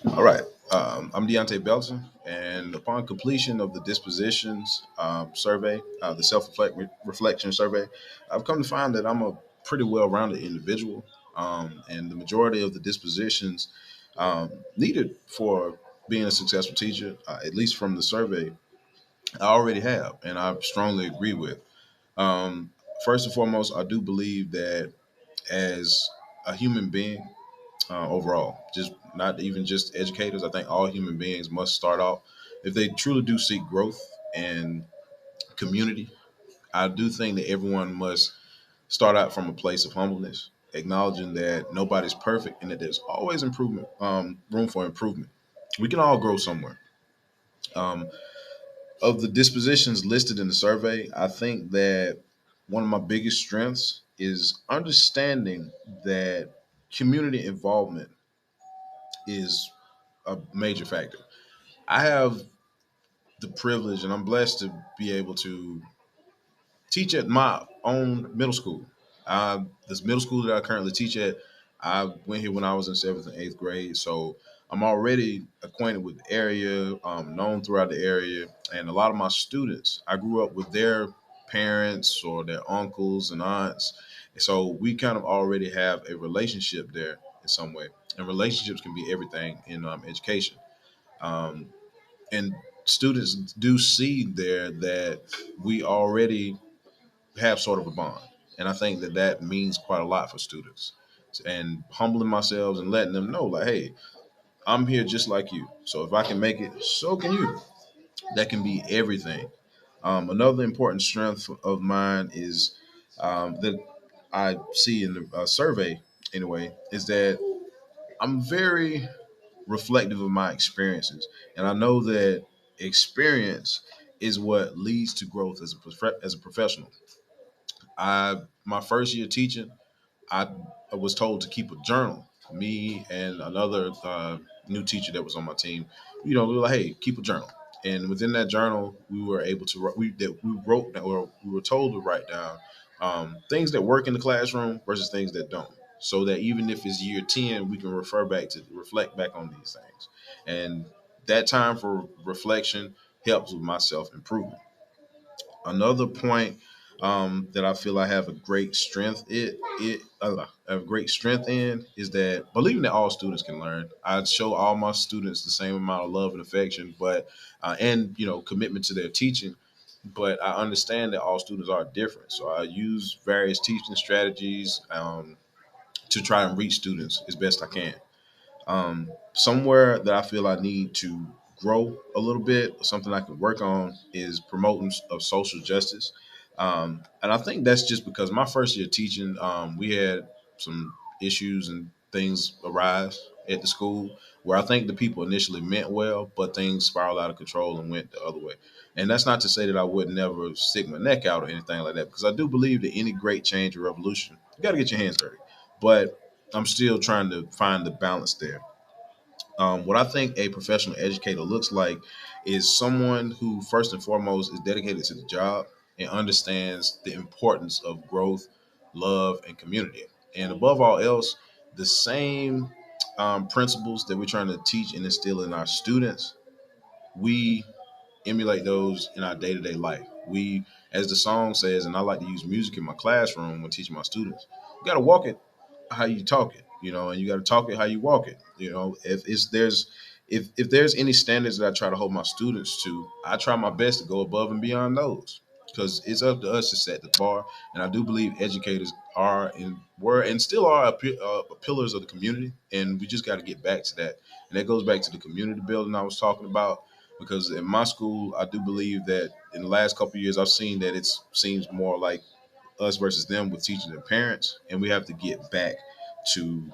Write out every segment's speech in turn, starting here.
All right. I'm Deontay Belton, and upon completion of the Dispositions survey, the reflection survey, I've come to find that I'm a pretty well rounded individual, and the majority of the dispositions needed for being a successful teacher, at least from the survey, I already have, and I strongly agree with. Um, First and foremost, I do believe that as a human being, overall, just not even just educators. I think all human beings must start off, if they truly do seek growth and community. I do think that everyone must start out from a place of humbleness, acknowledging that nobody's perfect and that there's always improvement, room for improvement. We can all grow somewhere. Um, of the dispositions listed in the survey, I think that one of my biggest strengths is understanding that community involvement is a major factor. I have the privilege and I'm blessed to be able to teach at my own middle school. This middle school that I currently teach at, I went here when I was in seventh and eighth grade. So I'm already acquainted with the area, known throughout the area. And a lot of my students, I grew up with their parents or their uncles and aunts. So we kind of already have a relationship there in some way. And relationships can be everything in education. Um, and students do see there that we already have sort of a bond, and I think that that means quite a lot for students. And humbling myself and letting them know, like, hey, I'm here just like you. So if I can make it, so can you. That can be everything. Another important strength of mine is that I see in the survey anyway is that I'm very reflective of my experiences, and I know that experience is what leads to growth as as a professional. My first year teaching, I was told to keep a journal. Me and another new teacher that was on my team, we were like, hey, keep a journal. And within that journal, we were able to we wrote or we were told to write down things that work in the classroom versus things that don't, so that even if it's year 10, we can reflect back on these things. And that time for reflection helps with my self improvement. Another point that I feel I have a great great strength in is that believing that all students can learn. I show all my students the same amount of love and affection, but and commitment to their teaching. But I understand that all students are different, so I use various teaching strategies to try and reach students as best I can. Somewhere that I feel I need to grow a little bit, something I can work on, is promoting of social justice. And I think that's just because my first year teaching, we had some issues and things arise at the school where I think the people initially meant well, but things spiraled out of control and went the other way. And that's not to say that I would never stick my neck out or anything like that, because I do believe that any great change or revolution, you got to get your hands dirty. But I'm still trying to find the balance there. What I think a professional educator looks like is someone who, first and foremost, is dedicated to the job and understands the importance of growth, love, and community. And above all else, the same principles that we're trying to teach and instill in our students, we emulate those in our day to day life. We, as the song says, and I like to use music in my classroom when teaching my students, you got to walk it how you talk it, and you got to talk it how you walk it. If there's any standards that I try to hold my students to, I try my best to go above and beyond those, because it's up to us to set the bar. And I do believe educators are and were and still are pillars of the community, and we just got to get back to that. And that goes back to the community building I was talking about, because in my school, I do believe that in the last couple of years, I've seen that it seems more like us versus them with teachers and parents, and we have to get back to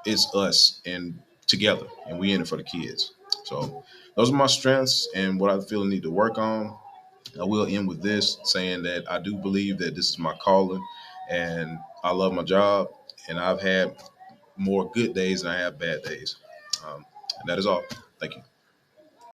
it's us and together, and we in it for the kids. So those are my strengths and what I feel I need to work on. I will end with this saying that I do believe that this is my calling, and I love my job, and I've had more good days than I have bad days. And that is all. Thank you.